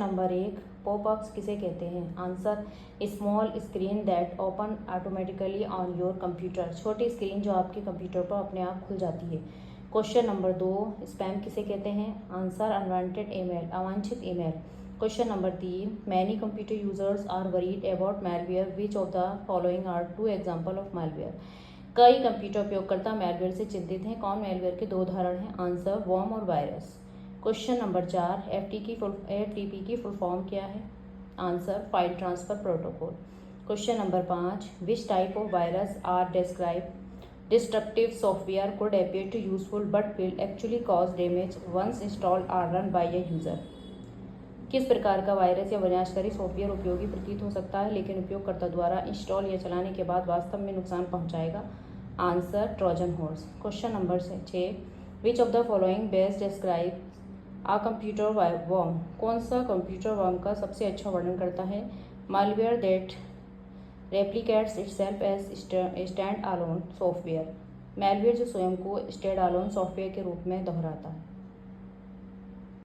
Number 1, popups किसे कहते हैं? Answer, small screen that open automatically on your computer. छोटी स्क्रीन जो आपके कंप्यूटर पर अपने आप खुल जाती है। क्वेश्चन नंबर 2, स्पैम किसे कहते हैं? आंसर, अनवांटेड ईमेल, अवांछित email. Question number 3, many computer users are worried about malware, which of the following are two example of malware. कई कंप्यूटर उपयोगकर्ता मैलवेयर से चिंतित हैं। कौन मैलवेयर के 2 उदाहरण हैं? आंसर, वॉर्म और वायरस। क्वेश्चन नंबर 4, एफटीपी की फुल फॉर्म क्या है? Answer, file transfer protocol. Question number 5, which type of virus are describe destructive software could appear to useful but will actually cause damage once installed or run by a user। किस प्रकार का virus या विनाशकारी software उपयोगी प्रतीत हो सकता है लेकिन उपयोगकर्ता द्वारा इंस्टॉल या चलाने के बाद वास्तव में नुकसान पहुंचाएगा? Answer, Trojan horse. Question number 6, which of the following best describe a computer worm. कौन सा कंप्यूटर वर्म का सबसे अच्छा वर्णन करता है? Malware that replicates itself as stand alone software. Malware जो स्वयं को स्टैंड अलोन सॉफ्टवेयर के रूप में दोहराता है।